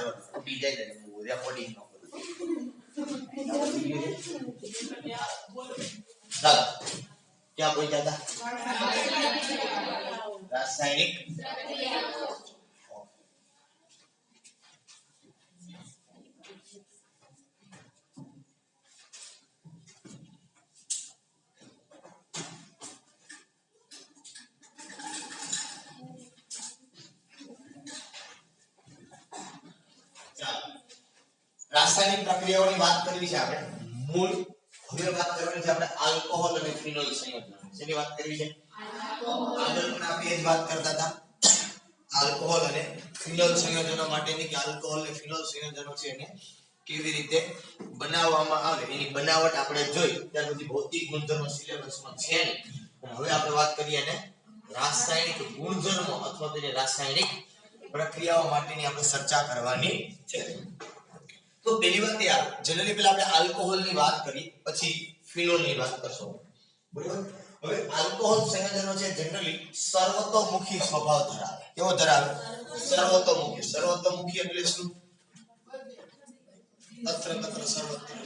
વધારવા ફૂટી જાય ને રેકોર્ડિંગ નો ચાલો क्या बोल जाता रासायनिक रासायनिक प्रक्रियाओं की बात करवी छे आपणे मूल હવે વાત કરવાની છે આપણે આલ્કોહોલ અને ફિનોલ સંયોજન શેની વાત કરવી છે આગળ પણ આપણે એ જ વાત કરતા હતા આલ્કોહોલ અને ફિનોલ સંયોજનો માટેની કે આલ્કોહોલ અને ફિનોલ સંયોજનો છે એને કેવી રીતે બનાવવામાં આવે એની બનાવટ આપણે જોઈ ત્યાર પછી ભૌતિક ગુણધર્મો સિલેબસમાં છે ને હવે આપણે વાત કરીએ અને રાસાયણિક ગુણધર્મો અથવા તો રાસાયણિક પ્રક્રિયાઓ માટેની આપણે ચર્ચા કરવાની છે तो पहली बात यार जनरली पहले આપણે આલ્કોહોલ ની વાત કરી પછી ફિનોલ ની વાત કરશું બરાબર હવે આલ્કોહોલ સંયોજનો છે જનરલી સર્વતોમુખી સ્વભાવ ધરાવે કેવો ધરાવે સર્વતોમુખી એટલે શું અત્ર તત્ર સર્વત્ર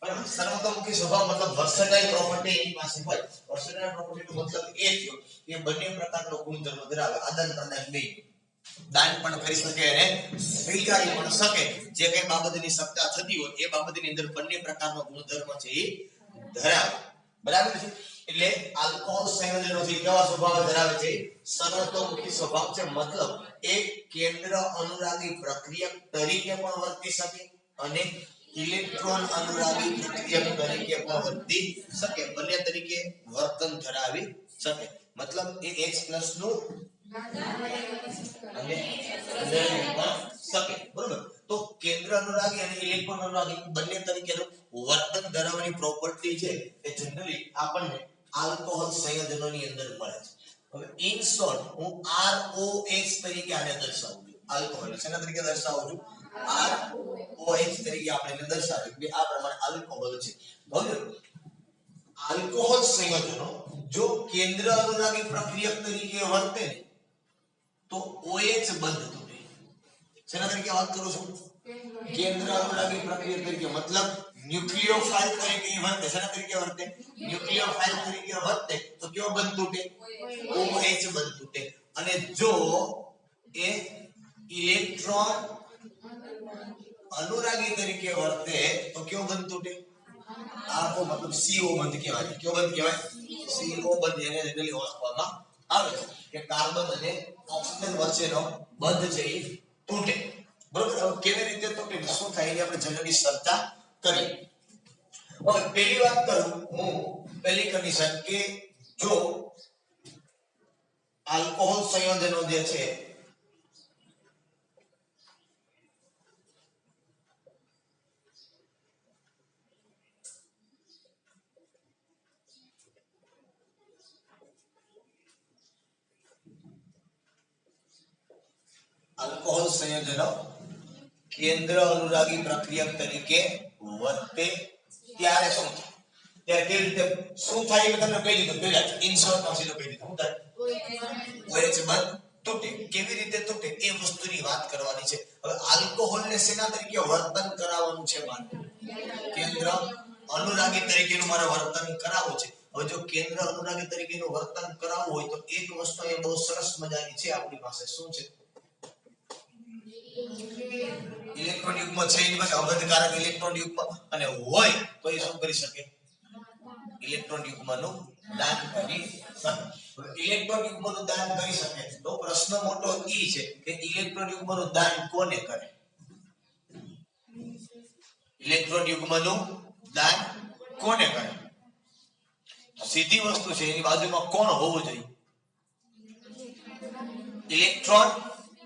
બરાબર સર્વતોમુખી સ્વભાવ મતલબ વર્સટાઇલ પ્રોપર્ટી એની પાસે હોય વર્સટાઇલ પ્રોપર્ટી નો મતલબ એ થયો કે બંને પ્રકારનો ગુણધર્મ ધરાવે આદાન પ્રદાન બે દાન પણ કરી શકે અને સ્વીકારી પણ શકે જે કઈ બાબતની સત્તા થતી હોય એ બાબતની અંદર બંને પ્રકારનો ગુણધર્મ છે એ ધરાવે બરાબર છે એટલે આલ્કોહોલ સંયોજનો છે કેવા સ્વભાવ ધરાવે છે સર્વતોમુખી સ્વભાવ છે મતલબ એક કેન્દ્ર અનુરાગી પ્રક્રિયક તરીકે પણ વર્તી શકે અને ઇલેક્ટ્રોન અનુરાગી પ્રક્રિયક તરીકે પણ વર્તી શકે બંને તરીકે વર્તન ધરાવી શકે મતલબ એ H+ નું અને શકે બરોબર તો કેન્દ્ર અનુરાગી અને ઇલેક્ટ્રોન અનુરાગી બંને તરીકેનું વર્તન ધરાવવાની પ્રોપર્ટી છે એ જનરલી આપણને આલ્કોહોલ સંયોજનોની અંદર મળે છે હવે ઇન શોર્ટ હું ROH તરીકે આને દર્શાવું છું આલ્કોહોલ શેના તરીકે દર્શાવું છું ROH તરીકે આપણે એને દર્શાવ્યું કે આ પ્રમાણે આલ્કોહોલ છે હવે આલ્કોહોલ સંયોજનો જો કેન્દ્ર અનુરાગી પ્રક્રિયક તરીકે વર્તે तो OH બંધ તૂટે શેના તરીકે વાત કરું છું કેન્દ્ર અનુરાગી પ્રક્રિયા તરીકે મતલબ ન્યુક્લિયોફાઇલ તરીકે વર્તે શેના તરીકે વર્તે ન્યુક્લિયોફાઇલ તરીકે વર્તે તો કયો બંધ તૂટે OH બંધ તૂટે અને જો એ ઇલેક્ટ્રોન અનુરાગી તરીકે વર્તે તો કયો બંધ તૂટે આ કો મતલબ CO બંધ કહેવાય કયો બંધ કહેવાય CO બંધ એને જનરલી ઓળખવામાં આવે છે કે કાર્બન અને ઓક્સિજન વચ્ચેનો બંધ છે એ તૂટે બરોબર હવે કેવી રીતે તૂટે શું થાય એની આપણે જનરલી ચર્ચા કરી હવે પહેલી વાત કરું હું પહેલી કન્ડિશન કે જો આલ્કોહોલ સંયોજનો જે છે આલ્કોહોલ સંયોજનો કેન્દ્ર અનુરાગી પ્રક્રિયક તરીકે વર્તે ત્યારે શું થાય ત્યારે કેવી રીતે શું થાય એ તમને કહી દીધું પહેલા ઇન્સર્ટ માં સીધું કહી દીધું શું થાય OH બંધ તૂટે કેવી રીતે તૂટે એ વસ્તુની વાત કરવાની છે હવે આલ્કોહોલ ને શેના તરીકે વર્તન કરાવવાનું છે મારે કેન્દ્ર અનુરાગી તરીકેનું મારે વર્તન કરાવવું છે હવે જો કેન્દ્ર અનુરાગી તરીકેનું વર્તન કરાવવું હોય તો એક વસ્તુ એ બહુ સરસ મજાની છે આપણી પાસે શું છે ઇલેક્ટ્રોન યુગ્મ છે એની પાસે અબંધકારક ઇલેક્ટ્રોન યુગ્મ અને હોય તો એ શું કરી શકે ઇલેક્ટ્રોન યુગ્મનું દાન કરી શકે ઇલેક્ટ્રોન યુગ્મનું દાન કરી શકે તો પ્રશ્ન મોટો ઈ છે કે ઇલેક્ટ્રોન યુગ્મનું દાન કોને કરે ઇલેક્ટ્રોન યુગ્મનું દાન કોને કરે સીધી વસ્તુ છે એની બાજુમાં કોણ હોવું જોઈએ ઇલેક્ટ્રોન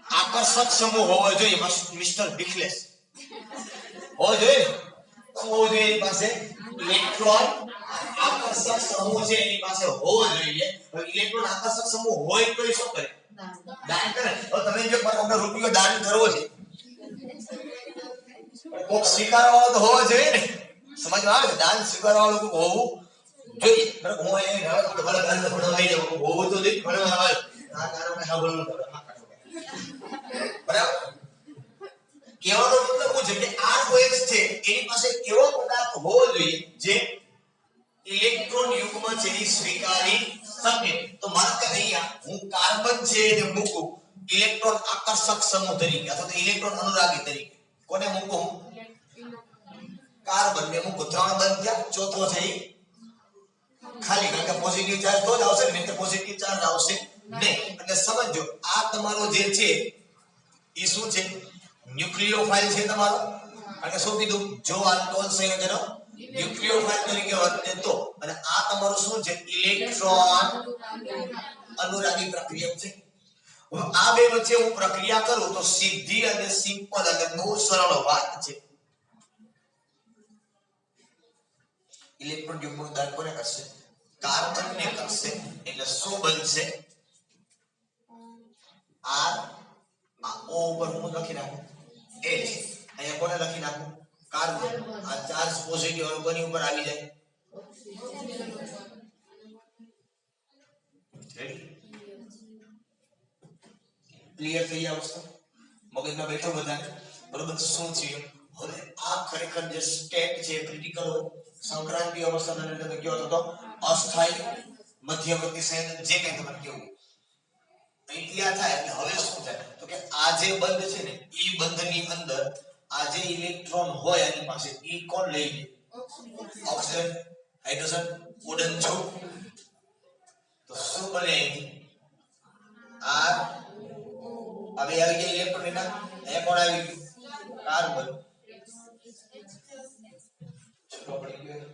આકર્ષક સમૂહ હોવો જોઈએ મિસ્ટર બિખલેસ હોવો જોઈએ શું હોવું જોઈએ એની પાસે ઇલેક્ટ્રોન આકર્ષક સમૂહ છે એની પાસે હોવો જોઈએ ઇલેક્ટ્રોન આકર્ષક સમૂહ હોય તો શું કરે દાન કરે હવે તમે જો મને રૂપિયો દાન કરવો છે કોક સ્વીકારવા વાળો તો હોવો જોઈએ ને સમજમાં આવે છે દાન સ્વીકારવા વાળું કોક હોવું જોઈએ બરાબર હું એ ભલે દાન ભણવાઈ જાઉં હોવું તો જોઈએ ભણવા આવે આ કારણ કે હા બોલવું બરાબર કહેવાનો મતલબ શું છે કે ROH છે એની પાસે એવો પદાર્થ હોવો જોઈએ જે ઇલેક્ટ્રોન યુગ્મ છે એ સ્વીકારી શકે. તો માનો કે અહીંયા હું કાર્બન છે એને મૂકું ઇલેક્ટ્રોન આકર્ષક સમૂહ તરીકે અથવા તો ઇલેક્ટ્રોન અનુરાગી તરીકે. કોને મૂકું? કાર્બન ને મૂકું. 3 બંધ થયા, ચોથો છે એ ખાલી, કારણ કે પોઝિટિવ ચાર્જ તો જ આવશે ને, તો પોઝિટિવ ચાર્જ આવશે નહીં. એટલે સમજો આ તમારો જે છે એ શું છે? ન્યુક્લિયોફાઇલ છે તમારો. કારણ કે શું કીધું? જો આલ્કોહોલ સંયોજનો ન્યુક્લિયોફાઇલ તરીકે વર્તે તો. અને આ તમારું શું છે? ઇલેક્ટ્રોન અનુરાગી પ્રક્રિયક છે. આ બે વચ્ચે હું પ્રક્રિયા કરું તો સીધી અને સિમ્પલ અને બહુ સરળ વાત છે. ઇલેક્ટ્રોન યુગ્મ દાન કોને કરશે? કાર્બન ને કરશે. એટલે શું બનશે? R આ O ઉપર હું લખી નાખું H, અહીંયા કોને લખી નાખું? કાર્બન. આ ચાર્જ પોઝિટિવ અને કોની ઉપર આવી જાય? ક્લિયર થઈ આ વસ્તુ મગજમાં બેઠો બધાને? બરોબર. શું છે હવે આ ખરેખર જે સ્ટેટ છે ક્રિટિકલ હોય, સંક્રાંતિ અવસ્થાને તમે કહો તો અસ્થાયી મધ્યવર્તી સંયોજન જે કંઈ તમને કેવું અહીંયા થાય. એટલે હવે શું થાય તો કે આ જે બંધ છે ને એ બંધની અંદર આ જે ઇલેક્ટ્રોન હોય એની પાસે એ કોણ લઈ લે? ઓક્સિજન, હાઇડ્રોજન, ઉડન છો. તો શું બને? આ હવે આવી ગયા ઇલેક્ટ્રોન એના અહીંયા કોણ આવી ગયું? કાર્બન. ચલો પડી ગયો.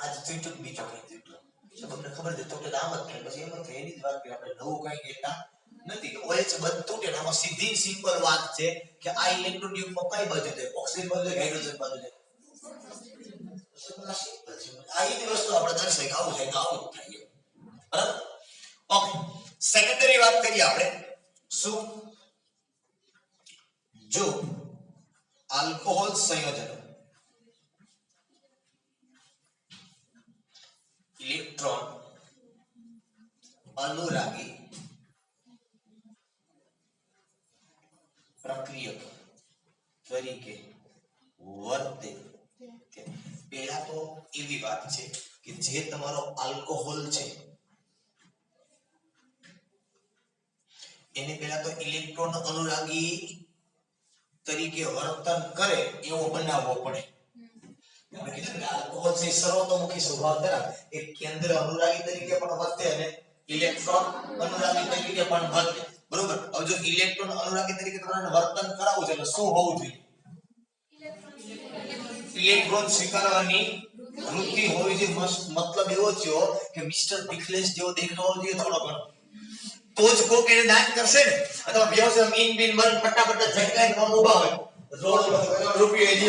આજ થીટું બીજો કઈ થીટું છે તમને ખબર છે તો કે આમ જ થાય. પછી એમ થાય એની જ વાત કરી આપણે, નવું કઈ કહેતા નથી. OH બંધ તૂટે ને આમાં સીધી સિમ્પલ વાત છે કે આ ઇલેક્ટ્રોન યુગ્મ કઈ બાજુ જાય? ઓક્સિજન બાજુ જાય, હાઇડ્રોજન બાજુ જાય? આ એક વસ્તુ આપણે દર્શાવી કે આવું થાય તો આવું જ થાય. બરાબર. ઓકે, સેકન્ડરી વાત કરીએ આપણે. શું? જો આલ્કોહોલ સંયોજનો ઇલેક્ટ્રોન અનુરાગી પ્રક્રિયક તરીકે વર્તે. પહેલા તો એવી વાત છે કે જે તમારો આલ્કોહોલ છે એને પહેલા તો ઇલેક્ટ્રોન અનુરાગી તરીકે વર્તન કરે એવો બનાવવો પડે. આપણે કીધું કે આલ્કોહોલ છે સર્વતોમુખી સ્વભાવ ધરાવે. એક કેન્દ્ર અનુરાગી તરીકે પણ વર્તે અને ઇલેક્ટ્રોન અનુરાગી તરીકે પણ વર્તે. બરોબર. હવે જો ઇલેક્ટ્રોન અનુરાગી તરીકે તમારે વર્તન કરાવવું છે એટલે શું હોવું જોઈએ? ઇલેક્ટ્રોન સ્વીકારવાની વૃત્તિ હોવી જોઈએ. મતલબ એવો થયો કે મિસ્ટર પિકલેસ જેવો દેખાવો જોઈએ થોડો ઘણો, તો જ કોક એને દાન કરશે ને. અથવા વ્યવસાય મીન બીન મન ફટાફટ ઝટકાઈને આમ ઊભા હોય રોડ પર રૂપિયો દે,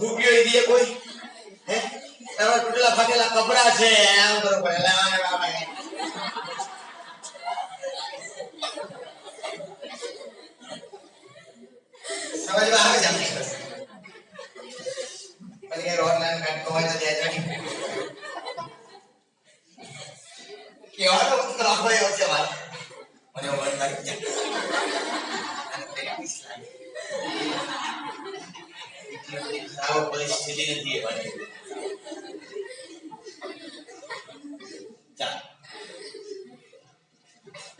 રૂપિયો દે કોઈ હે એવા તૂટેલા ફાટેલા કપડા છે આમ બરોબર સમજમાં આવે છે આપણે પછી રોડ લાઈન કાઢતો હોય તો ત્યાં જડી કેવાનો ઉત્તર આપો એવો છે મારે મને વણ લાગી જાય આવો પરિસ્થિતિ નથી એ મને ચાલ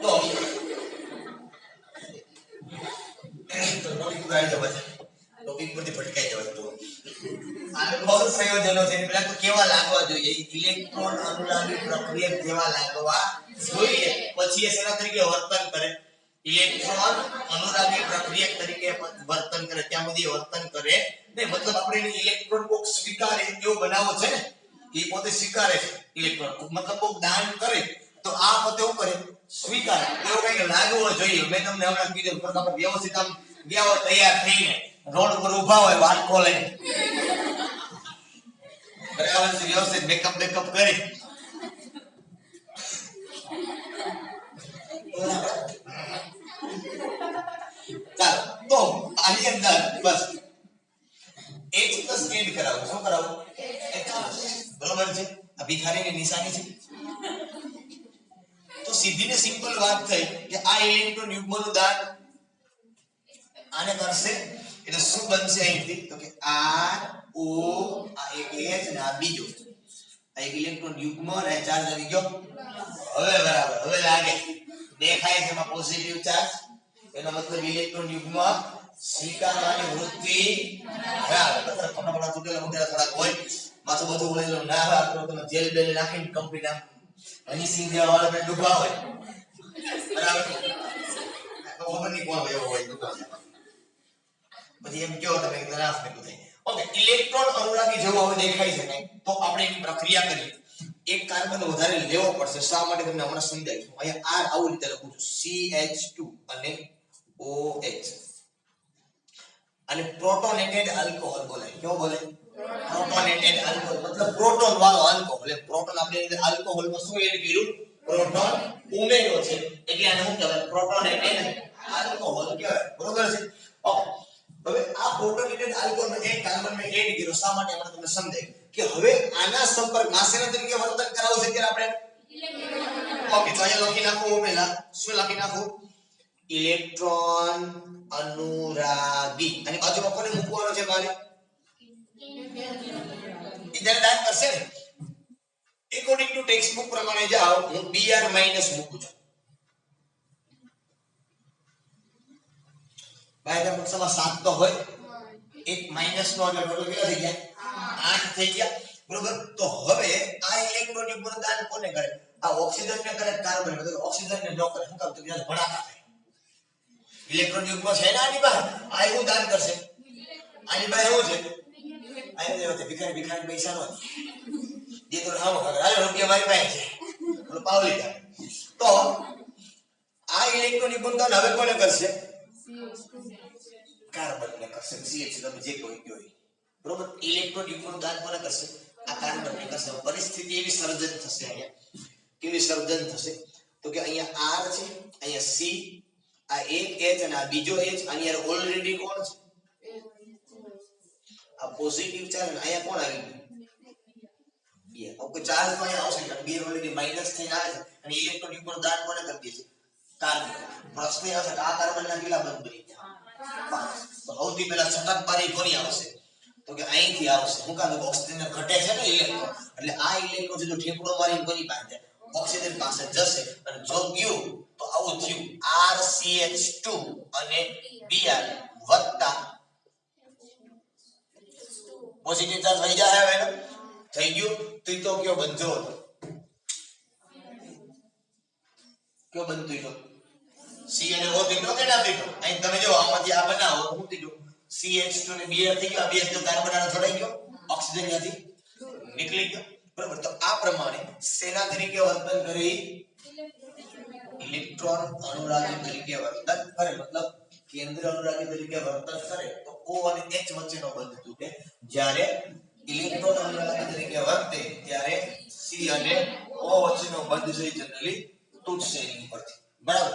તો ટોપિક પર આવી જવા ટોપિક પરથી ભટકાઈ જવાય. તો આલ્કોહોલ સંયોજનો છે પેલા તો કેવા લાગવા જોઈએ? ઇલેક્ટ્રોન અનુરાગી પ્રક્રિયક જેવા લાગવા જોઈએ. પછી એ શેના તરીકે વર્તન કરે? ઇલેક્ટ્રોન અનુરાગી પ્રક્રિયક તરીકે વર્તન કરે. ત્યાં સુધી વર્તન કરે ને મતલબ આપણે ઇલેક્ટ્રોન કોક સ્વીકારે એવો બનાવો છે ને, એ પોતે સ્વીકારે છે ઇલેક્ટ્રોન. મતલબ કોક દાન કરે તો આ પોતે શું કરે? સ્વીકારે. એવો કંઈક લાગવો જોઈએ. મેં તમને હમણાં કીધું આપણે વ્યવસ્થિત આમ ગયા હોય તૈયાર થઈને રોડ પર ઊભા હોય વાટકો લઈને બરાબર વ્યવસ્થિત મેકઅપ કરી ચાલો તો આની અંદર બસ H પ્લસ એડ કરાવું. શું કરાવું? બરોબર છે. આ ભિખારીની નિશાની છે. તો સીધી ને સિમ્પલ વાત થઈ કે આ ઇલેક્ટ્રોન યુગ્મનું દાન આને કરશે એટલે શું બનશે અહીંથી તો કે R O આ એક H અને આ બીજો આ એક ઇલેક્ટ્રોન યુગ્મ અને ચાર્જ આવી ગયો હવે બરાબર હવે લાગે દેખાય છે એમાં પોઝિટિવ ચાર્જ એનો મતલબ ઇલેક્ટ્રોન યુગ્મ સ્વીકારવાની વૃત્તિ બરાબર કપડા તૂટેલા મુકેલા થોડા હોય માથું બધું ઓળેલું ના હોય તો જેલ બેલ નાખીને કંપની નામ હની સિંહ જેવા વાળા ને ડૂબા હોય બરાબર ખબર નહીં કોણ હોય એવો હોય ડૂબા પછી એમ કયો તમે ગ્રાફ ને બધું ઓકે ઇલેક્ટ્રોન અનુરાગી જેવો હવે દેખાય છે કઈ તો આપણે એની પ્રક્રિયા કરીએ એક કાર્બન વધારે લેવો પડશે શા માટે તમને હમણાં સમજાવીશું અહીંયા R આવું રીતે લખું છું CH2 અને OH અને પ્રોટોનેટેડ આલ્કોહોલ બોલાય કેવો બોલાય પ્રોટોનેટેડ આલ્કોહોલ મતલબ પ્રોટોન વાળો આલ્કોહોલ એટલે પ્રોટોન આપણે અંદર આલ્કોહોલમાં શું એડ કર્યું પ્રોટોન ઉમેર્યો છે એટલે આને શું કહેવાય પ્રોટોનેટેડ આલ્કોહોલ કહેવાય બરોબર છે ઓકે હવે આ પ્રોટોનેટેડ આલ્કોહોલમાં એક કાર્બન મેં એડ કર્યો શા માટે આપણે તમને સમજાય કે હવે આના સંપર્કમાં શેના તરીકે વર્તન કરાવશે ત્યારે આપણે ઓકે તો અહીંયા લખી નાખું પહેલા શું લખી નાખું ઇલેક્ટ્રોન અનુરાગી અને બાજુમાં કોને મૂકવાનો છે મારે ઇધર દાન કરશે ને એકોર્ડિંગ ટુ ટેક્સ્ટ બુક પ્રમાણે જાઓ હું Br માઈનસ મૂકું છું બાયના પક્ષમાં 7 તો હોય એક માઈનસ નો એટલે ટોટલ કેટલા થઈ ગયા 8 થઈ ગયા બરોબર તો હવે આ ઇલેક્ટ્રોન યુગ્મ દાન કોને કરે આ ઓક્સિજન ને કરે કાર્બન એટલે ઓક્સિજન ને ન કરે શું કામ તો બીજા ભડાકા થાય ઇલેક્ટ્રોન યુગ્મ છે ને આની બહાર આ એવું દાન કરશે આની બહાર એવું છે આને દેવતે ભિખારી પૈસા નો દે તો હાવ હાલ રૂપિયા મારી પાસે છે બોલો પાવલી જાય તો આ ઇલેક્ટ્રોન યુગ્મ દાન હવે કોને કરશે કાર્બન ને કરશે CH તમે જે કોઈ કયો બરોબર ઇલેક્ટ્રોન યુગ્મ દાન કોને કરશે આ કાર્બન ને કરશે પરિસ્થિતિ એવી સર્જન થશે અહીંયા કેવી સર્જન થશે તો કે અહીંયા R છે અહીંયા C આ એક H અને આ બીજો H આની યાર ઓલરેડી કોણ છે આ પોઝિટિવ ચાર્જ અને અહીંયા કોણ આવી ગયું બે ઓકે ચાર્જ તો અહીંયા આવશે કારણ બે ઓલરેડી માઈનસ થઈને આવે છે અને ઇલેક્ટ્રોન યુગ્મ દાન કોને કરી દે છે કાર્બન પ્રશ્ન એ આવશે કે આ કાર્બન ના કેટલા બંધ બની ગયા તો સૌથી પહેલા છટકબારી કોની આવશે તો કે અહીંથી આવશે હું કામ ઓક્સિજન ઘટે છે ને ઇલેક્ટ્રોન એટલે આ ઇલેક્ટ્રોન જો ઠેકડો મારીને કોની પાસે ઓક્સિજન પાસે જશે અને જો ગયું તો આવું થયું RCH2 અને Br વત્તા પોઝિટિવ ચાર્જ થઈ જાય હવે થઈ ગયું તો કયો બનજો કયો બનતું તો C અને O દીધો કે ના દીધો અહીં તમે જો આમાંથી આ બનાવો હું દીધું CH2 ને Br થઈ ગયો આ બે તો કાર્બન આનો જોડાઈ ગયો ઓક્સિજન ત્યાંથી નીકળી ગયો બરાબર તો આ પ્રમાણે સેના તરીકે વર્તન કરી ઇલેક્ટ્રોન અનુરાગી તરીકે વર્તન કરે મતલબ કેન્દ્ર અનુરાગી તરીકે વર્તન કરે તો O અને H વચ્ચેનો બંધ તૂટે જ્યારે ઇલેક્ટ્રોન અનુરાગી તરીકે વર્તે ત્યારે C અને O વચ્ચેનો બંધ છે જનરલી તૂટશે એની ઉપરથી બરાબર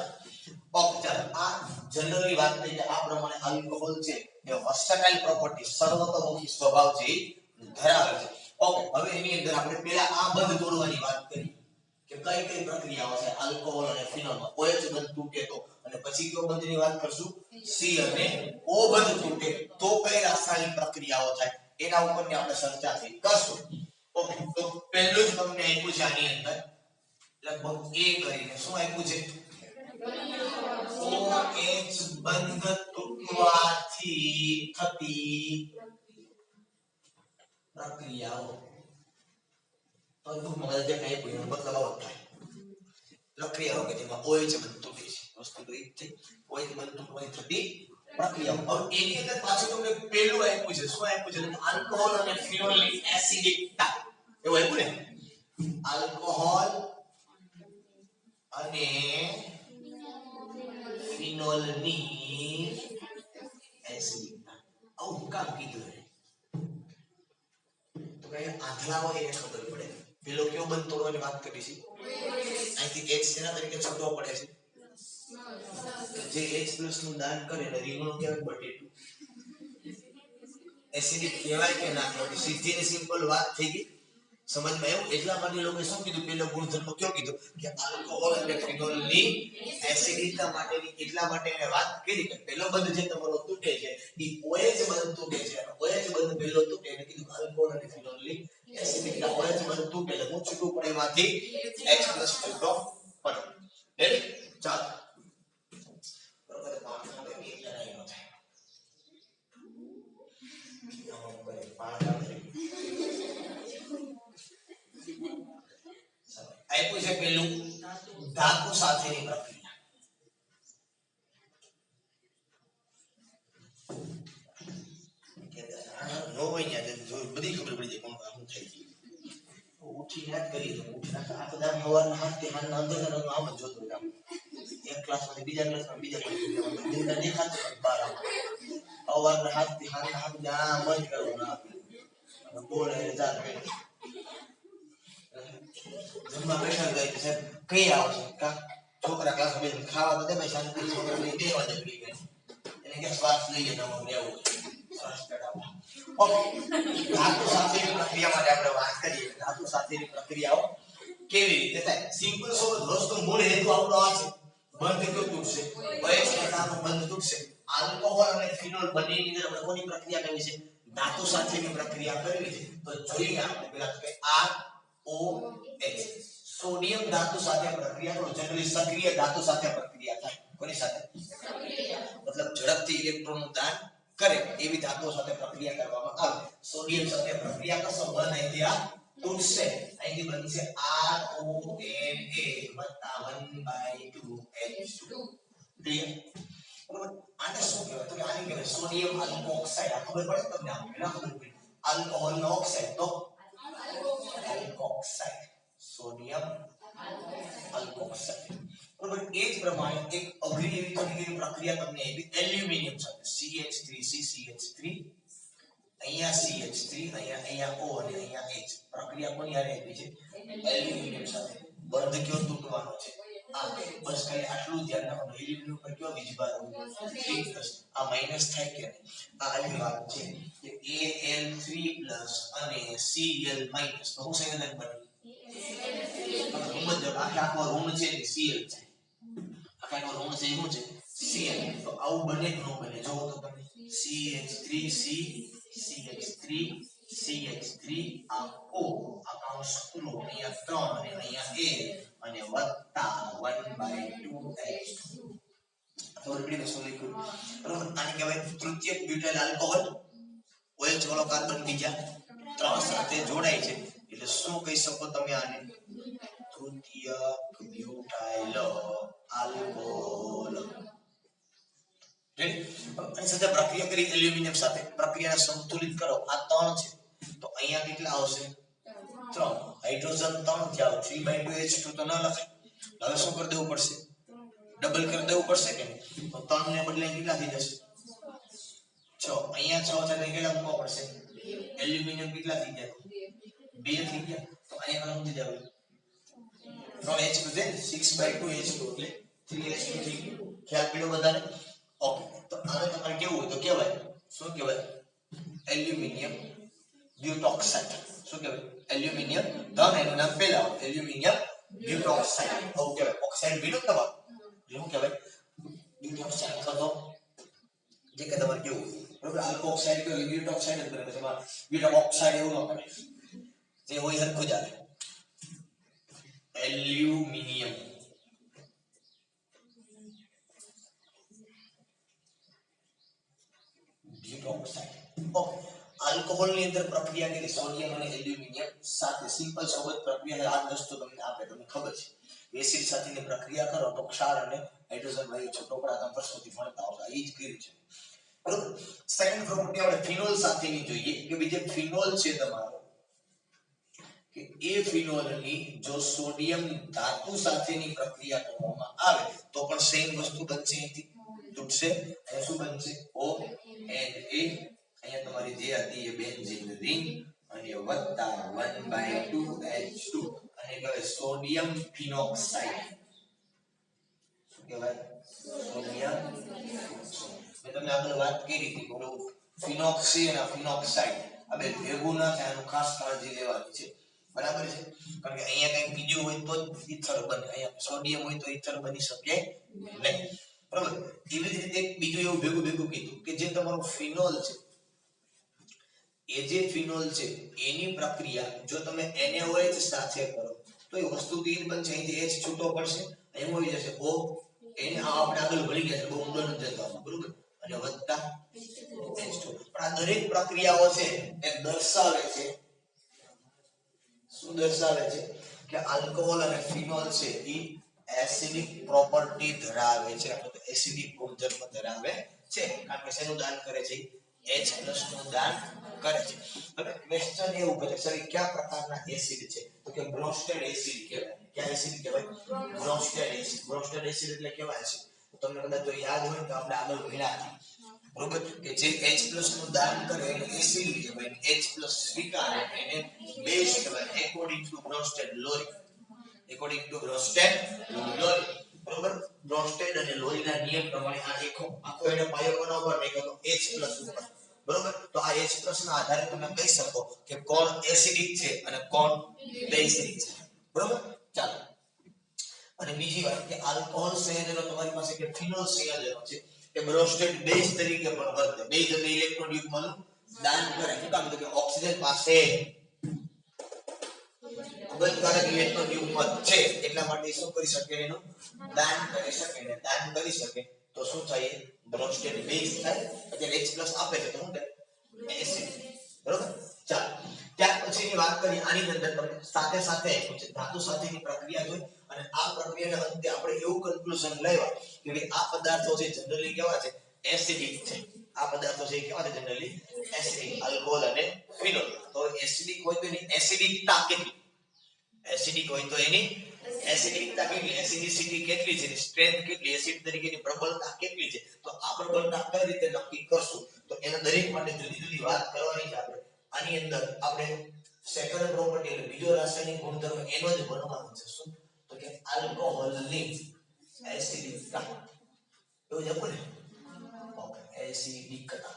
ઓકે ચાલો આ જનરલી વાત થઈ કે આ પ્રમાણે આલ્કોહોલ છે એ વર્સટાઇલ પ્રોપર્ટી સર્વતોમુખી સ્વભાવ છે ધરાવે છે ઓકે હવે એની અંદર આપણે પહેલા આ બંધ તોડવાની વાત કરી કે કઈ કઈ પ્રક્રિયાઓ છે આલ્કોહોલ અને ફિનોલમાં OH બંધ તૂટે તો અને પછી કયો બંધની વાત કરશું C અને O બંધ તૂટે તો કઈ રાસાયણિક પ્રક્રિયાઓ થાય એના ઉપરની આપણે ચર્ચા કરશું ઓકે તો પહેલું જ તમને આપ્યું છે આની અંદર લગભગ A કરીને શું આપ્યું છે OH બંધ તૂટવાથી થતી પ્રક્રિયાઓ તો ટૂંકમાં બધા જે કઈ કોઈ મતલબ આવો થાય પ્રક્રિયાઓ કે જેમાં OH બંધ તૂટે છે વસ્તુ તો એ જ છે OH બંધ તૂટવાની થતી પ્રક્રિયાઓ હવે એની અંદર પાછું તમને પહેલું આપ્યું છે શું આપ્યું છે આલ્કોહોલ અને ફિનોલની એસિડિકતા એવું આપ્યું ને આલ્કોહોલ અને ફિનોલની એસિડિકતા આવું કામ કીધું તો કઈ આંધળાઓ એને ખબર પડે પેલો કયો બંધ તોડવાની વાત કરી છે અહીંથી H સેના તરીકે છૂટવો પડે છે જે H+ નું દાન કરે એટલે રીંગણું કહેવાય બટેટું એસિડિક કહેવાય કે ના કહેવાય સીધી ને સિમ્પલ વાત થઈ ગઈ સમજમાં આવ્યું? એટલા માટે લોકોએ શું કીધું? પેલો ગુણધર્મ કયો કીધો કે આલ્કોહોલ અને ફિનોલની એસિડિકતા માટેની, એટલા માટે એને વાત કરી કે પેલો બંધ જે તમારો તૂટે છે એ OH બંધ તૂટે છે. OH બંધ પેલો તૂટે એટલે કીધું આલ્કોહોલ અને ફિનોલની એસિડિકતા. OH બંધ તૂટે એટલે હું છૂટું પડે એમાંથી H+ છૂટો પડે. રેડી? ચાલો. બરોબર, પાણી આવે એ જરાય ન થાય. આપ્યું છે પેલું ધાતુ સાથેની પ્રક્રિયા. નો હોય ને બધી ખબર પડી જાય કોણ કામ થઈ ગયું. ઉઠી યાદ કરી દો. ઉઠના આ બધા સવારના હાથથી હાથના અંદર આમ જ જોતો કામ. એક ક્લાસમાંથી બીજા ક્લાસમાં બીજા ક્લાસમાં દિનના દેખાતો બહાર આવો. સવારના હાથથી હાથના હાથ આમ જ કરવાના આપે. બોલે જાત જમવા બેઠા ગઈ છે કઈ આવશે કા છોકરા ક્લાસમાં બેસીને ખાવા તો દે શાંતિ છોકરા લઈ દેવા જ પડી ગઈ એને કે શ્વાસ લઈએ નવો લેવો શ્વાસ ચડાવો. ઓકે, ધાતુ સાથેની પ્રક્રિયા માટે આપણે વાત કરીએ. ધાતુ સાથેની પ્રક્રિયાઓ કેવી રીતે થાય? સિમ્પલ સોબત વસ્તુ મૂળ હેતુ આપણો આ છે. બંધ કયો તૂટશે? OH પ્રકારનો બંધ તૂટશે. આલ્કોહોલ અને ફિનોલ બંનેની અંદર આપણે કોની પ્રક્રિયા કરવી છે? ધાતુ સાથેની પ્રક્રિયા કરવી છે. તો જોઈએ આપણે પહેલા તો કે ROH સોડિયમ ધાતુ સાથે પ્રક્રિયા કરો. જનરલી સક્રિય ધાતુ સાથે પ્રક્રિયા થાય. કોની સાથે? સક્રિય. મતલબ ઝડપથી ઇલેક્ટ્રોનનું દાન કરે એવી ધાતુઓ સાથે પ્રક્રિયા કરવામાં આવે. સોડિયમ સાથે પ્રક્રિયા કરશો બંધ અહીંથી આ તૂટશે. અહીંથી બનશે RONA + 1/2H2. ક્લિયર? બરોબર. આને શું કહેવાય? તો આને કહેવાય સોડિયમ આલ્કોક્સાઇડ. આ ખબર પડે તમને? આ ના ખબર પડે. આલ્કોહોલનો ઓક્સાઇડ તો આલ્કોક્સાઇડ. Sodium alkoxide. બરોબર. એ જ પ્રમાણે એક અઘરી એવી થોડી પ્રક્રિયા તમને આપી એલ્યુમિનિયમ સાથે CH3CCH3 અહીંયા CH3 અહીંયા O અને અહીંયા H. પ્રક્રિયા કોની હારે આપી છે? એલ્યુમિનિયમ સાથે. બંધ કયો તૂટવાનો છે? આ. બસ ખાલી આટલું ધ્યાન રાખવાનું. એલ્યુમિનિયમ પર કયો વીજભાર હોય? 3+. આ માઈનસ થાય કે નહીં? આ આની વાત છે કે Al3+ અને Cl- તો શું સંયોજન બને? આખો ઋણ છે ને Cl છે. આખો ઋણ છે શું છે? Cl. તો આવું બને કે ન બને? જોવો તો તમે CH3C CH3 આ O આ કૌંસ ખુલ્લો અહીંયા 3 અને અહીંયા A અને વત્તા 1/2H2. ખબર પડી ને શું લખ્યું? બરોબર. આને કહેવાય તૃતીયક બ્યુટાઇલ આલ્કોહોલ. OH વાળો કાર્બન બીજા 3 સાથે જોડાય છે એટલે શું કહી શકો તમે આને? તૃતીયક બ્યુટાઇલ આલ્કોહોલ. આની સાથે પ્રક્રિયા કરી એલ્યુમિનિયમ સાથે. પ્રક્રિયાને સંતુલિત કરો. આ 3 છે તો અહીંયા કેટલા આવશે? 3. હાઇડ્રોજન 3 થયા. 3/2H2 તો ન લખાય. હવે શું કરી દેવું પડશે? ડબલ કરી દેવું પડશે કે નહીં? તો 3 ને બદલે કેટલા થઈ જશે? 6. અહીંયા 6 સાથે કેટલા મૂકવા પડશે? એલ્યુમિનિયમ કેટલા થઈ ગયા? 2 થઈ ગયા. તો અહીંયા કેટલા થઈ જાવે? 3H2 છે 6/2H2 એટલે 3H2 થઈ ગયું. ખ્યાલ પડ્યો બધાને? ઓકે. તો આને તમારે કેવું હોય તો કહેવાય શું કહેવાય? એલ્યુમિનિયમ બ્યુટોક્સાઇડ. શું કહેવાય? એલ્યુમિનિયમ ધન એનું નામ પહેલા આવે એલ્યુમિનિયમ બ્યુટોક્સાઇડ. ઓકે કહેવાય. ઓક્સાઇડ ભીનું તમારું શું કહેવાય? બ્યુટોક્સાઇડ. તો જે કે તમારે કેવું બરોબર? આલ્કોક્સાઇડ કે બ્યુટોક્સાઇડ જ બને. તમારે બ્યુટોક્સાઇડ એવું ન કરે. જે હોય હરખું જ આવે. એલ્યુમિનિયમ બ્યુટોક્સાઇડ. ઓકે. આલ્કોહોલ ની અંદર પ્રક્રિયા કરી સોડિયમ અને એલ્યુમિનિયમ સાથે. સિમ્પલ સોબત પ્રક્રિયા આ વસ્તુ તમને આપે તમને ખબર છે. એસિડ સાથેની પ્રક્રિયા કરો તો ક્ષાર અને હાઇડ્રોજન વાયુ છોટોકડા તમે વર્ષોથી ભણતા હો. આ જ કર્યું છે. બરોબર. સેકન્ડ પ્રોપર્ટી આપણે ફિનોલ સાથેની જોઈએ કે બીજે ફિનોલ છે તમારો કે એ ફિનોલની જો સોડિયમ ધાતુ સાથેની પ્રક્રિયા કરવામાં આવે તો પણ સેમ વસ્તુ બનશે. અહીંથી તૂટશે અને શું બનશે? O and A. અહીંયા તમારી જે હતી એ બેન્ઝીન રિંગ અને વત્તા 1/2H2 અને કહેવાય સોડિયમ ફિનોક્સાઇડ. શું કહેવાય? સોડિયમ. મેં તમને આગળ વાત કરી હતી ફિનોક્સી અને ફિનોક્સાઇડ આ બે ભેગું ના થાય એનું ખાસ કાળજી લેવાની છે. બરાબર છે કારણ કે અહીંયા કંઈક બીજું હોય તો જ ઈથર બને અહીંયા સોડિયમ હોય તો ઈથર બની શકે નહીં બરાબર એવી જ રીતે બીજું એવું ભેગું ભેગું કીધું કે જે તમારું ફિનોલ છે એ જે ફિનોલ છે એની પ્રક્રિયા જો તમે NaOH સાથે કરો તો એ વસ્તુ તીર બનશે અહીંથી H છૂટો પડશે એમ હોઈ જશે O એને આપણે આગળ વળી ગયા છે બહુ ઊંડો નથી જતો બરોબર અને વધતા H2 પણ આ દરેક પ્રક્રિયાઓ છે એ દર્શાવે છે શું દર્શાવે છે કે આલ્કોહોલ અને ફિનોલ છે એ એસિડિક પ્રોપર્ટી ધરાવે છે અથવા તો એસિડિક ગુણધર્મ ધરાવે છે કારણ કે શેનું દાન કરે છે H+ નું દાન કરે છે હવે ક્વેશ્ચન એવું કરે સર કયા પ્રકારના એસિડ છે તો કે બ્રોન્સ્ટેડ એસિડ કહેવાય કયા એસિડ કહેવાય બ્રોન્સ્ટેડ એસિડ એટલે કેવા એસિડ તમને કદાચ જો યાદ હોય તો આપણે આગળ ભણ્યા બરોબર કે જે H+ નું દાન કરે એને એસિડ કહેવાય H+ સ્વીકારે એને બેઝ કહેવાય એકોર્ડિંગ ટુ બ્રોન્સ્ટેડ લોરી બરોબર બ્રોન્સ્ટેડ અને લોરીના નિયમ પ્રમાણે આ આખો એને પાયો બનાવવો પડે કે H+ ઉપર બરોબર તો આ H+ ના આધારે તમે કહી શકો કે કોણ એસિડિક છે અને કોણ બેઝિક છે બરોબર ચાલો અને બીજી વાત કે આલ્કોહોલ સંયોજનો તમારી પાસે કે ફિનોલ સંયોજનો છે કે બ્રોન્સ્ટેડ બેઝ તરીકે પણ વર્તે બેઝ એટલે ઇલેક્ટ્રોન યુગ્મનું દાન કરે શું કામ તો કે ઓક્સિજન પાસે બંધકારક ઇલેક્ટ્રોન યુગ્મ છે એટલા માટે શું કરી શકે એનું દાન કરી શકે ને દાન કરી શકે તો શું થાય બ્રોન્સ્ટેડ બેઝ થાય એટલે H+ આપે છે તો શું થાય એસિડ બરોબર ચાલો ત્યાર પછીની વાત કરીએ આની અંદર તમને સાથે સાથે આપ્યું છે ધાતુ સાથેની પ્રક્રિયા જોઈ અને આ પ્રક્રિયાના અંતે આપણે એવું કન્ક્લુઝન લાવ્યા કે આ પદાર્થો છે જનરલી કેવા છે એસિડિક છે આ પદાર્થો છે કેવા છે જનરલી એસિડિક આલ્કોહોલ અને ફિનોલ તો એસિડિક હોય તો એની એસિડિકતા કેટલી એસિડિક હોય તો એની એસિડિકતા કેટલી એસિડિસિટી કેટલી છે સ્ટ્રેન્થ કેટલી એસિડ તરીકેની પ્રબળતા કેટલી છે તો આ પ્રબળતા કઈ રીતે નક્કી કરશું તો એના દરેક માટે જુદી જુદી વાત કરવાની છે આપણે આની અંદર આપણે સેકન્ડ પ્રોપર્ટી એટલે બીજો રાસાયણિક ગુણધર્મ એનો જ ભણવાનો છે શું તો કે આલ્કોહોલની એસિડિકતા એવું જ આપણે ઓકે એસિડિકતા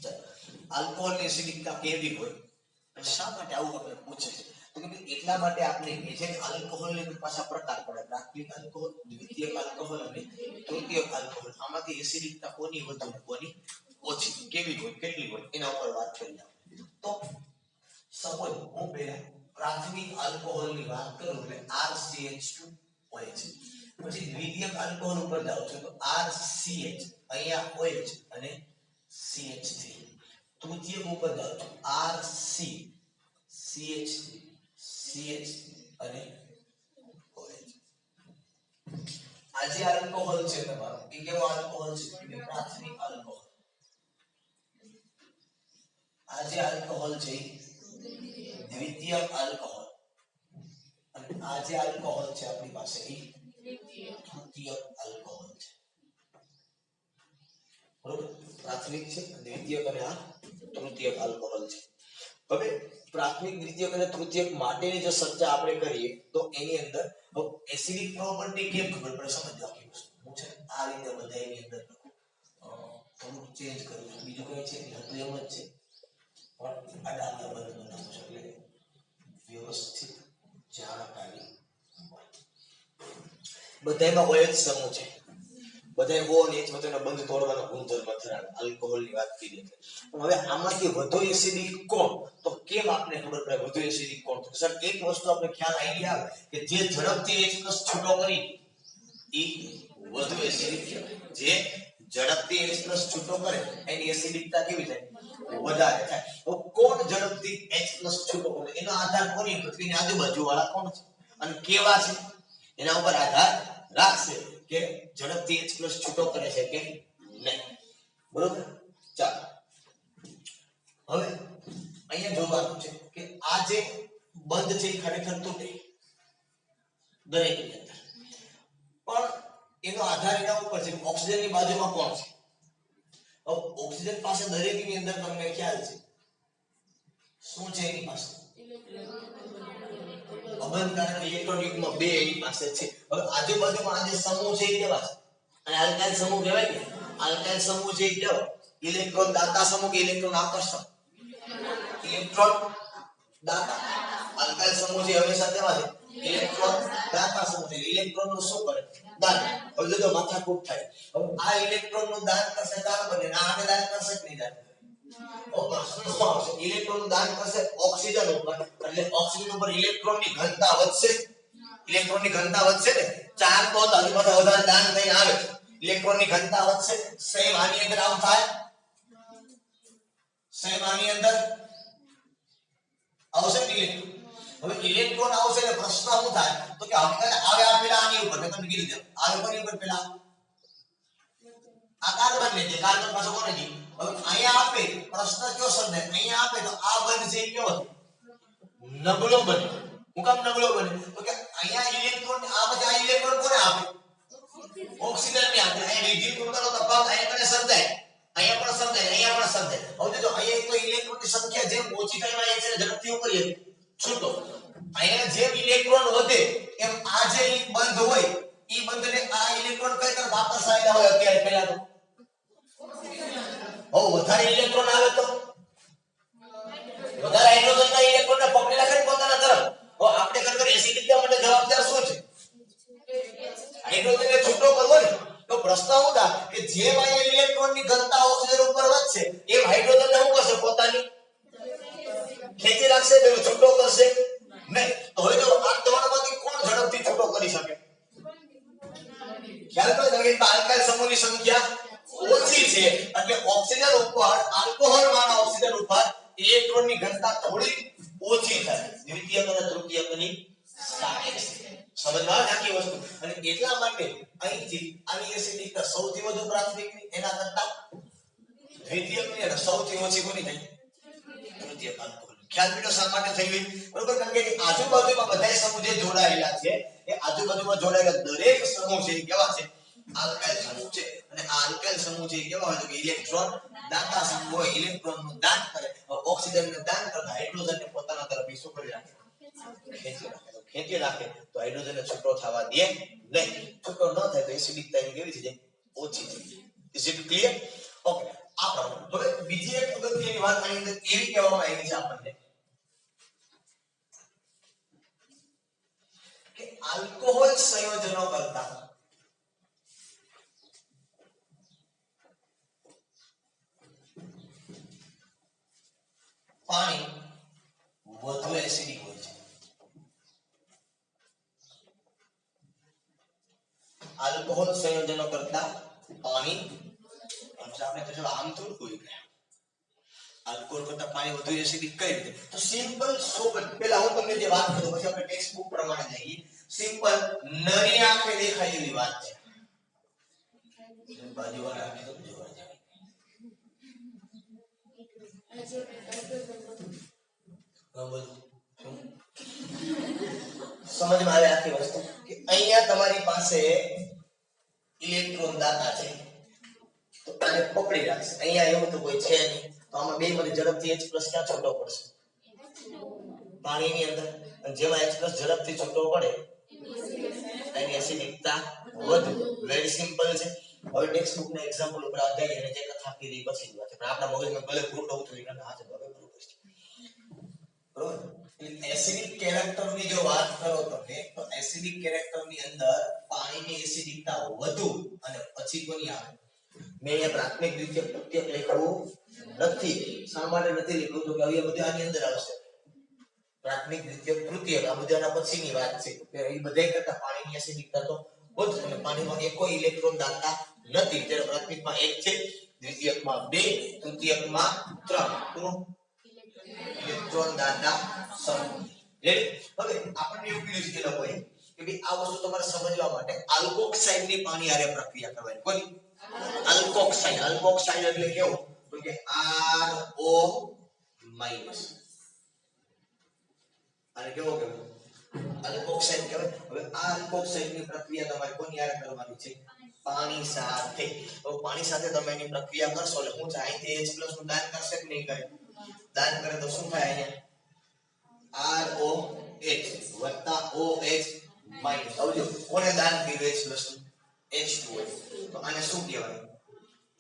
ચાલો આલ્કોહોલની એસિડિકતા કેવી હોય શા માટે આવું આપણે પૂછે છે તો કે એટલા માટે આપણે એ છે આલ્કોહોલની પાછા પ્રકાર પડે પ્રાથમિક આલ્કોહોલ દ્વિતીયક આલ્કોહોલ અને તૃતીયક આલ્કોહોલ આમાંથી એસિડિકતા કોની વધુ ને કોની ઓછી કેવી હોય કેટલી હોય એના ઉપર વાત કરીએ તો સપોઝ હું પહેલા પ્રાથમિક આલ્કોહોલની વાત કરું એટલે RCH2 હોય છે પછી દ્વિતીયક આલ્કોહોલ ઉપર જાવ છો તો RCH અહીંયા OH અને CH3 તૃતીયક ઉપર જાવ છો RC CH CH અને OH આ જે આલ્કોહોલ છે તમારો એ કેવો આલ્કોહોલ છે પ્રાથમિક આલ્કોહોલ આ જે આલ્કોહોલ છે દ્વિતીયક આલ્કોહોલ અને આ જે આલ્કોહોલ છે આપણી પાસે એ તૃતીયક આલ્કોહોલ છે બરોબર પ્રાથમિક છે દ્વિતીયક અને આ તૃતીયક આલ્કોહોલ છે હવે પ્રાથમિક દ્વિતીયક અને તૃતીયક માટેની જો ચર્ચા આપણે કરીએ તો એની અંદર એસિડિક પ્રોપર્ટી કેમ ખબર પડે સમજો આખી વસ્તુ હું છે આ રીતે બધા એની અંદર થોડું ચેન્જ કરું છું બીજું કઈ છે હતું એમ જ છે પણ આ ડાબા બંધ બનાવું છું એટલે વ્યવસ્થિત જાણકારી બધામાં OH સમૂહ છે બધાય O અને H વચ્ચેનો બંધ તોડવાનો ગુણધર્મ ધરાવે આલ્કોહોલની વાત કરીએ પણ હવે આમાંથી વધુ એસિડિક કોણ તો કેમ આપણે ખબર પડે વધુ એસિડિક કોણ તો સર એક વસ્તુ આપણે ખ્યાલ આઈડિયા આવે કે જે ઝડપથી H+ છૂટો કરી એ વધુ એસિડિક કહેવાય જે ઝડપથી H+ છૂટો કરે એની એસિડિકતા કેવી થાય વધારે થાય તો કોણ ઝડપથી H+ છૂટો કરે એનો આધાર કોની પૃથ્વીની આજુબાજુ વાળા કોણ છે અને કેવા છે એના ઉપર આધાર રાખશે કે ઝડપથી H+ છૂટો કરે છે કે નહીં બરોબર ચાલો હવે અહીંયા જોવાનું છે કે આ જે બંધ છે ખરેખર તૂટે દરેક ની અંદર પણ એનો આધાર એના ઉપર છે ઓક્સિજનની બાજુમાં કોણ છે ઓક્સિજન પાસે દરેક ની અંદર તમને ખ્યાલ છે શું છે એની પાસે અબંધકારક ઇલેક્ટ્રોન યુગ્મ 2 એની પાસે છે હવે આજુબાજુમાં આ જે સમૂહ છે એ કેવા છે અને આલ્કાઇલ સમૂહ કહેવાય કે આલ્કાઇલ સમૂહ છે એ કેવો ઇલેક્ટ્રોન દાતા સમૂહ કે ઇલેક્ટ્રોન આકર્ષક ઇલેક્ટ્રોન દાતા. આલ્કાઇલ સમૂહ છે હંમેશા કેવા છે? ઇલેક્ટ્રોન દાતા સમૂહ છે. ઇલેક્ટ્રોન નું શું કરે? દાન. હવે જો માથાકૂટ થાય. હવે આ ઇલેક્ટ્રોન નું દાન કરશે કાર્બન ને આને દાન કરશે કે નહીં દાન કરે? ઇલેક્ટ્રોન નું દાન કરશે ઓક્સિજન ઉપર, એટલે ઓક્સિજન ઉપર ઇલેક્ટ્રોન ની ઘનતા વધશે. ઇલેક્ટ્રોન ની ઘનતા વધશે ને, ચાર તો આજુબાજુ વધારે દાન થઈને આવે, ઇલેક્ટ્રોન ની ઘનતા વધશે. સેમ આની અંદર આવું થાય, સેમ આની અંદર આવશે ને ઇલેક્ટ્રોન. હવે ઇલેક્ટ્રોન આવશે એટલે પ્રશ્ન શું થાય તો કે હવે આવે આપેલા આની ઉપર મેં તમને કીધું છે આ ઉપર પેલા આ કાર્બન ને છે, કાર્બન પાછો કોને છે? હવે અહીંયા આપે પ્રશ્ન કયો સર્જાય? અહીંયા આપે તો આ બંધ છે કયો નબળો બને. હું કામ નબળો બને તો કે અહીંયા ઇલેક્ટ્રોન આ બધા આ ઇલેક્ટ્રોન કોને આપે? ઓક્સિજન ને આપે. અહીંયા રિધ્યુત ઊર્જાનો તફાવત અહીંયા કને સર્જાય, અહીંયા પણ સર્જાય, અહીંયા પણ સર્જાય. હવે જો અહીંયા તો ઇલેક્ટ્રોનની સંખ્યા જેમ ઓછી થાય એમાં એક છે ઝડપથી ઉપર છૂટો. અહીંયા જેમ ઇલેક્ટ્રોન વધે એમ આ જે બંધ હોય ઈ બંધને આ ઇલેક્ટ્રોન કઈ તરફ વાપસ આવેલા હોય અત્યારે પહેલા તો વધારે ઇલેક્ટ્રોન આવે તો વધારે હાઇડ્રોજનના ઇલેક્ટ્રોનને પકડેલા કરે પોતાના તરફ. આપણે ખરેખર એસિડિકતા માટે જવાબદાર શું છે? હાઇડ્રોજનને છૂટો કરવો ને. તો પ્રશ્ન શું થાય કે જેમ અહીંયા ઇલેક્ટ્રોનની ઘનતા ઓક્સિજન ઉપર વધશે એમ હાઇડ્રોજનને શું કરશે? પોતાની ખેંચી રાખશે, પેલો છૂટો કરશે નહીં. તો હવે જો આ ત્રણમાંથી કોણ ઝડપથી છૂટો કરી શકે? ખ્યાલ કરો કે આલ્કાઇલ સમૂહની સંખ્યા ઓછી છે એટલે ઓક્સિજન ઉપર આલ્કોહોલ વાળા ઓક્સિજન ઉપર ઇલેક્ટ્રોનની ઘનતા થોડી ઓછી થાય, દ્વિતીયક અને તૃતીયકની સાપેક્ષે. સમજમાં આવે આખી વસ્તુ. અને એટલા માટે અહીંથી આની એસિડિકતા સૌથી વધુ પ્રાથમિકની એના કરતા દ્વિતીયકની અને સૌથી ઓછી કોની થઈ? તૃતીયક આલ્કોહોલ. ખ્યાલ પીડો શા માટે થઈ ગઈ? બરોબર, કારણ કે આજુબાજુમાં બધા સમૂહ જે જોડાયેલા છે એ આજુબાજુમાં જોડાયેલા દરેક સમૂહ છે એ કેવા છે? આલ્કાઇલ સમૂહ છે. અને આ આલ્કાઇલ સમૂહ છે કેવા હોય તો કે ઇલેક્ટ્રોન દાતા સમૂહ હોય, ઇલેક્ટ્રોન નું દાન કરે, ઓક્સિજન ને દાન કરતા હાઇડ્રોજન ને પોતાના તરફ શું કરી રાખે? ખેંચી રાખે. તો હાઇડ્રોજન ને છૂટો થવા દે નહીં. છૂટો ન થાય તો એસિડિકતા એની કેવી થઈ જાય? ઓછી થઈ જાય. Is it clear? ઓકે. આ પ્રમાણે હવે બીજી એક અગત્યની વાત આની અંદર એવી કહેવામાં આવી છે આપણને કે આલ્કોહોલ સંયોજનો કરતા પાણી વધુ એસિડિક હોય છે. આલ્કોહોલ સંયોજનો કરતા પાણી, આપણે તો આમ થોડું કોઈ ગયા આલ્કોહોલ કરતા પાણી વધુ એસિડિક કઈ રીતે? તો સિમ્પલ સોબત પહેલા હું તમને જે વાત કરું પછી આપણે ટેક્સ્ટ બુક પ્રમાણે જઈએ. સિમ્પલ નરી આંખે દેખાય એવી વાત છે. બાજુવાળા આંખે તો જોવા જાય. સમજમાં આવે આખી વસ્તુ કે અહીંયા તમારી પાસે ઇલેક્ટ્રોન દાતા છે તો આને પકડી રાખશે. અહીંયા એવું તો કોઈ છે નહીં તો આમાં બે માંથી ઝડપથી H+ ક્યાં છૂટો પડશે? પાણીની અંદર. અને જેમાં H+ ઝડપથી છૂટો પડે એની એસિડિકતા વધુ. વેરી સિમ્પલ છે. હવે ટેક્સ્ટ બુક ના એક્ઝામ્પલ ઉપર આ જઈએ અને જે કથા કીધી પછી વાત છે પણ આપણા મગજમાં ભલે ફૂટો ઉતરી ગયો હાથ હવે બરોબર છે. બરોબર. એસિડિક કેરેક્ટરની જો વાત કરો તમે તો એસિડિક કેરેક્ટરની અંદર પાણીની એસિડિકતા વધુ અને પછી કોની આવે? મેં અહીંયા પ્રાથમિક દ્વિતીયક તૃતીયક લખ્યું નથી. શા માટે નથી લખ્યું? તો કે હવે બધું આની અંદર આવશે. પ્રાથમિક દ્વિતીયક તૃતીયક આ બધાના પછીની વાત છે. એ બધા કરતા પાણીની એસિડિકતા તો વધુ અને પાણીમાં એકો ઇલેક્ટ્રોન દાતા નથી. ત્યારે પ્રાથમિકમાં 1 છે, દ્વિતીયકમાં 2, તૃતીયકમાં 3. ઇલેક્ટ્રોન દાતા સમૂહ. હવે આપણને એવું કીધું છે લોકોએ કે ભાઈ આ વસ્તુ તમારે સમજવા માટે આલ્કોક્સાઇડની પાણી હારે પ્રક્રિયા કરવાની. કોની? આલ્કોક્સાઇડ. આલ્કોક્સાઇડ એટલે કેવું? તો કે RO- અને કેવો કહેવાય? આલ્કોક્સાઇડ કહેવાય. હવે આ આલ્કોક્સાઇડની પ્રક્રિયા તમારે કોની હારે કરવાની છે? પાણી સાથે. તો પાણી સાથે તમે એની પ્રક્રિયા કરશો એટલે શું થાય? અહીંથી H+ નું દાન કરશે કે નહીં કરે? દાન કરે તો શું થાય? અહીંયા ROH + OH-. આવજો કોને દાન કર્યું? H+ નું? H2O. તો આને શું કહેવાય?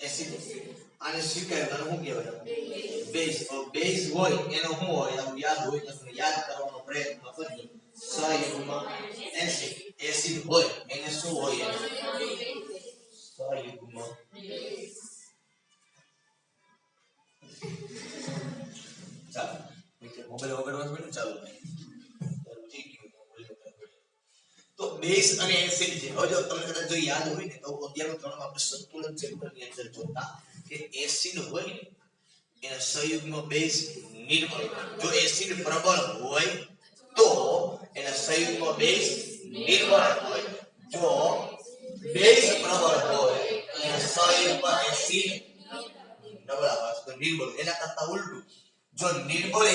એસિડ આને સ્વીકાર્ય અને શું કહેવાય બેઝ તો બેઝ હોય એનો શું હોય આમ યાદ હોય તો યાદ કરવાનો પ્રયત્ન કરજો સહયુગ્મ એસિડ એસિડ હોય એને શું હોય સહયુગ્મ ચાલો મોબાઈલ વગર વાત ચાલુ તો બેઝ અને એસિડ છે હવે જો તમને કદાચ જો યાદ હોય ને તો 11 3 માં આપણે સંતુલન ચેપ્ટર ની અંદર જોતા કે એસિડ હોય ને એના સંયુગ્મ બેઝ નિર્બળ જો એસિડ પ્રબળ હોય તો એના સંયુગ્મ બેઝ નિર્બળ હોય જો બેઝ પ્રબળ હોય એના સંયુગ્મ એસિડ નબળા હોય તો નિર્બળ એના કરતા ઉલટું જો નિર્બળ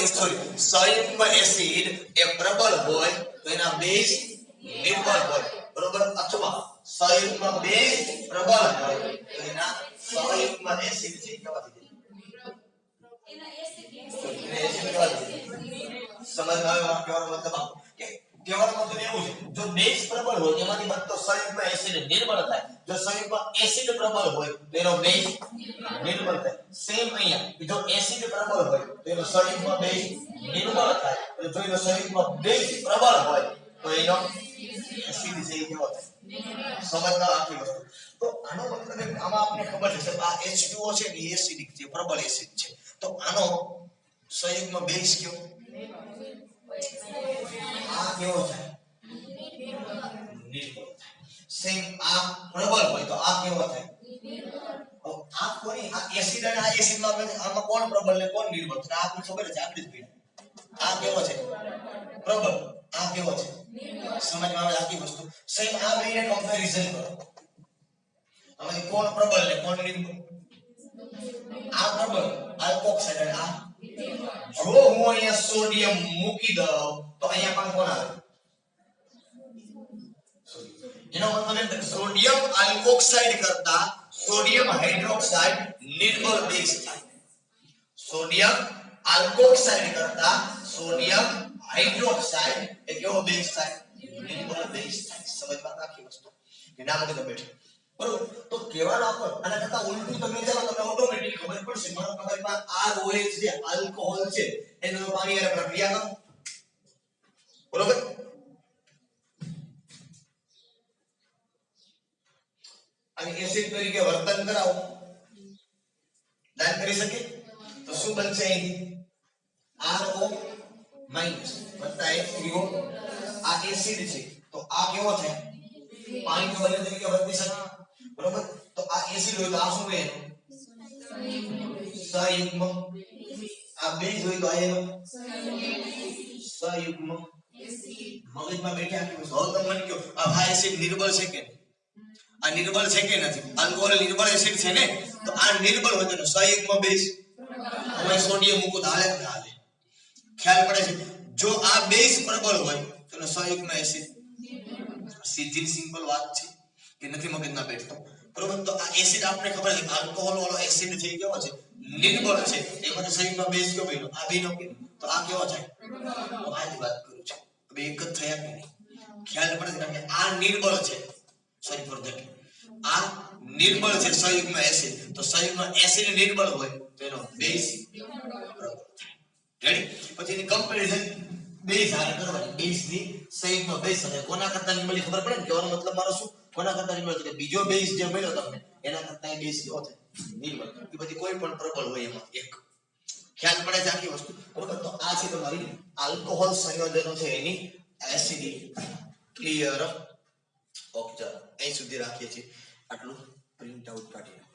સંયુગ્મ એસિડ એ પ્રબળ હોય તો એના બેઝ નિર્બળ હોય બરોબર અથવા સંયુગ્મ બેઝ પ્રબળ હોય તો એના સંયુગ્મ એસિડ છે કેવા થઈ જાય સમજ આવે કેવાનો મતલબ કે કેવાનો મતલબ એવું છે જો બેઝ પ્રબળ હોય એમાંથી બનતો સંયુગ્મ એસિડ નિર્બળ થાય જો સંયુગ્મ એસિડ પ્રબળ હોય તો એનો બેઝ નિર્બળ થાય સેમ અહીંયા જો એસિડ પ્રબળ હોય તો એનો સંયુગ્મ બેઝ નિર્બળ થાય જો એનો સંયુગ્મ બેઝ પ્રબળ હોય તો એનો એસિડ છે કેવો થાય સમજતા આખી વસ્તુ તો આનો મતલબ આમાં આપણે ખબર છે આ H2O છે ને એસિડિક છે પ્રબળ એસિડ છે તો આનો સંયુગ્મ બેઝ કેવો આ કેવો થાય નિર્બળ સેમ આ પ્રબળ હોય તો આ કેવો થાય આ કોની આ એસિડ અને આ એસિડ માં આમાં કોણ પ્રબળ ને કોણ નિર્બળ તો આપને ખબર છે આપણી જ ભઈ આ કેવો છે પ્રબળ આ કેવો છે સમજમાં આવે આખી વસ્તુ સેમ આ બેને કમ્પેરીઝન કરો આમાં કોણ પ્રબળ ને કોણ નિર્બળ આ પ્રબળ આલ્કોક્સાઇડ અને આ જો હું અહીંયા સોડિયમ મૂકી દઉં તો અહીંયા પણ કોણ આવે એનો મતલબ છે સોડિયમ આલ્કોક્સાઇડ કરતા સોડિયમ હાઇડ્રોક્સાઇડ નિર્બળ બેઝ થાય સોડિયમ આલ્કોક્સાઇડ કરતા સોડિયમ હાઇડ્રોક્સાઇડ એ કેવો બેઝ થાય નિર્બળ બેઝ થાય સમજમાં આખી વસ્તુ એના માટે બેઠો બરોબર તો કહેવાનો આપણો આના કરતા ઉલટું તમે જાણો તમને ઓટોમેટિક ખબર પડશે મારો મગજમાં ROH જે આલ્કોહોલ છે એનો પાણી હારે પ્રક્રિયા કરો બરોબર અને એસિડ તરીકે વર્તન કરાવો દાન કરી શકે તો શું બનશે અહીં RO વત્તા H3O આ એસિડ છે તો આ કેવો થાય પાણી તો બને તરીકે વર્તી શકે બરોબર તો આ એસિડ હોય તો આ શું હોય સંયુગ્મ આ બેઝ હોય તો આ એનો સંયુગ્મ મગજમાં બેઠા કે હવે તમને કહો આ એસિડ નિર્બળ છે કે આ નિર્બળ છે કે નથી આલ્કોહોલ નિર્બળ એસિડ છે ને તો આ નિર્બળ હોય તો સંયુગ્મ બેઝ હવે સોડિયમ મૂકો તો હાલે કે હાલે ખ્યાલ પડે છે જો આ બેઝ પ્રબળ હોય તો સંયુગ્મ એસિડ સીધી સિમ્પલ વાત છે કે નથી મગજમાં બેઠતો બરોબર તો આ એસિડ આપણે ખબર છે આલ્કોહોલ વાળો એસિડ થઈ ગયો છે નિર્બળ છે એમાંથી સંયુગ્મ બેઝ કયો બન્યો આ બેનો કે તો આ કેવો થાય તો આ જ વાત કરું છું બે એક જ થયા કે નહીં ખ્યાલ પડે છે કે આ નિર્બળ છે સોરી ફોર ધેટ આ નિર્બળ છે સંયુગ્મ એસિડ તો સંયુગ્મ એસિડ નિર્બળ હોય તો એનો બેઝ રેડી પછી એની કમ્પેરીઝન બેઝ હારે કરવાની બેઝ ની સંયુગ્મ બેઝ અને કોના કરતા નિર્બળ ખબર પડે ને કહેવાનો મતલબ મારો શું કોના કરતા નિર્બળ છે બીજો બેઝ જે મળ્યો તમને એના કરતા એ બેઝ કેવો થાય નિર્બળ કે પછી કોઈ પણ પ્રબળ હોય એમાં એક ખ્યાલ પડે છે આખી વસ્તુ બરોબર તો આ છે તમારી આલ્કોહોલ સંયોજનો છે એની એસિડિક ક્લિયર ઓકે ચાલો અહીં સુધી રાખીએ છીએ આટલું પ્રિન્ટ આઉટ કાઢીએ